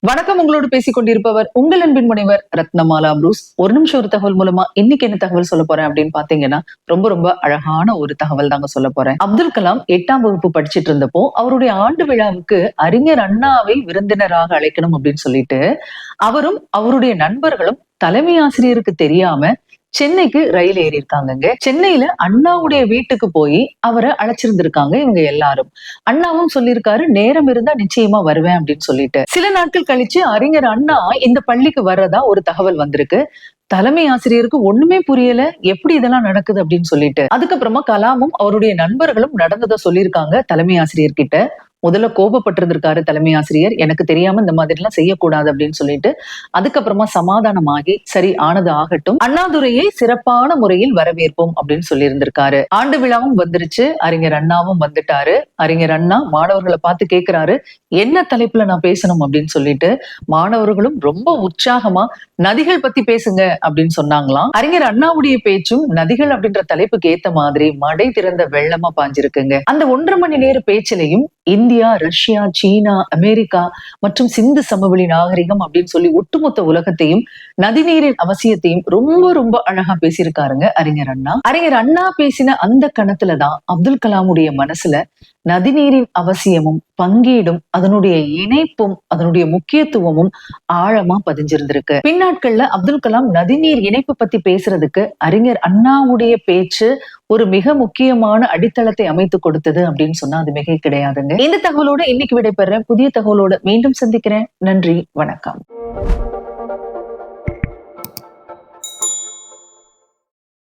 வணக்கம். உங்களோடு பேசிக் கொண்டிருப்பவர் உங்கள் அன்பின் முனைவர் ரத்னமாலா புரூஸ். ஒரு நிமிஷம் ஒரு தகவல் மூலமா இன்னைக்கு என்ன தகவல் சொல்ல போறேன் அப்படின்னு பாத்தீங்கன்னா, ரொம்ப அழகான ஒரு தகவல் தாங்க சொல்ல போறேன். அப்துல் கலாம் 8ஆம் வகுப்பு படிச்சிட்டு இருந்தப்போ அவருடைய ஆண்டு விழாவுக்கு அறிஞர் அண்ணாவை விருந்தினராக அழைக்கணும் அப்படின்னு சொல்லிட்டு அவரும் அவருடைய நண்பர்களும் தலைமை ஆசிரியருக்கு தெரியாம சென்னைக்கு ரயில் ஏறி இருக்காங்க. சென்னையில அண்ணாவுடைய வீட்டுக்கு போய் அவரை அழைச்சிருந்திருக்காங்க இவங்க எல்லாரும். அண்ணாவும் சொல்லியிருக்காரு, நேரம் இருந்தா நிச்சயமா வருவேன் அப்படின்னு சொல்லிட்டு. சில நாட்கள் கழிச்சு அறிஞர் அண்ணா இந்த பள்ளிக்கு வர்றதா ஒரு தகவல் வந்திருக்கு. தலைமை ஆசிரியருக்கு ஒண்ணுமே புரியல, எப்படி இதெல்லாம் நடக்குது அப்படின்னு சொல்லிட்டு. அதுக்கப்புறமா கலாமும் அவருடைய நண்பர்களும் நடந்ததை சொல்லியிருக்காங்க தலைமை ஆசிரியர் கிட்ட. முதல்ல கோபப்பட்டிருந்திருக்காரு தலைமை ஆசிரியர், எனக்கு தெரியாம இந்த மாதிரி எல்லாம் செய்யக்கூடாது அப்படின்னு சொல்லிட்டு. அதுக்கப்புறமா சமாதானமாகி சரி ஆனது ஆகட்டும், அண்ணாதுரையை சிறப்பான முறையில் வரவேற்போம் அப்படின்னு சொல்லி இருந்திருக்காரு. ஆண்டு விழாவும் வந்துருச்சு, அறிஞர் அண்ணாவும் வந்துட்டாரு. அறிஞர் அண்ணா மாணவர்களை பார்த்து கேட்கிறாரு, என்ன தலைப்புல நான் பேசணும் அப்படின்னு சொல்லிட்டு. மாணவர்களும் ரொம்ப உற்சாகமா நதிகள் பத்தி பேசுங்க அப்படின்னு சொன்னாங்களாம். அறிஞர் அண்ணாவுடைய பேச்சும் நதிகள் அப்படின்ற தலைப்புக்கு ஏத்த மாதிரி மடை திறந்த வெள்ளமா பாஞ்சிருக்குங்க. அந்த 1.5 மணி நேர பேச்சிலையும் இந்தியா, ரஷ்யா, சீனா, அமெரிக்கா மற்றும் சிந்து சமவெளி நாகரிகம் அப்படின்னு சொல்லி ஒட்டுமொத்த உலகத்தையும் நதிநீரின் அவசியத்தையும் ரொம்ப அழகா பேசியிருக்காருங்க அறிஞர் அண்ணா. அறிஞர் அண்ணா பேசின அந்த கணத்துலதான் அப்துல் கலாமுடைய மனசுல நதிநீரின் அவசியமும் பங்கீடும் அதனுடைய இணைப்பும் அதனுடைய முக்கியத்துவமும் ஆழமா பதிஞ்சிருந்திருக்கு. பின்னாட்கள்ல அப்துல் கலாம் நதிநீர் இணைப்பு பத்தி பேசுறதுக்கு அறிஞர் அண்ணாவுடைய பேச்சு ஒரு மிக முக்கியமான அடித்தளத்தை அமைத்து கொடுத்தது அப்படின்னு சொன்னா அது மிக கிடையாதுங்க. இந்த தகவலோட இன்னைக்கு விடைபெறேன். புதிய தகவலோட மீண்டும் சந்திக்கிறேன். நன்றி, வணக்கம்.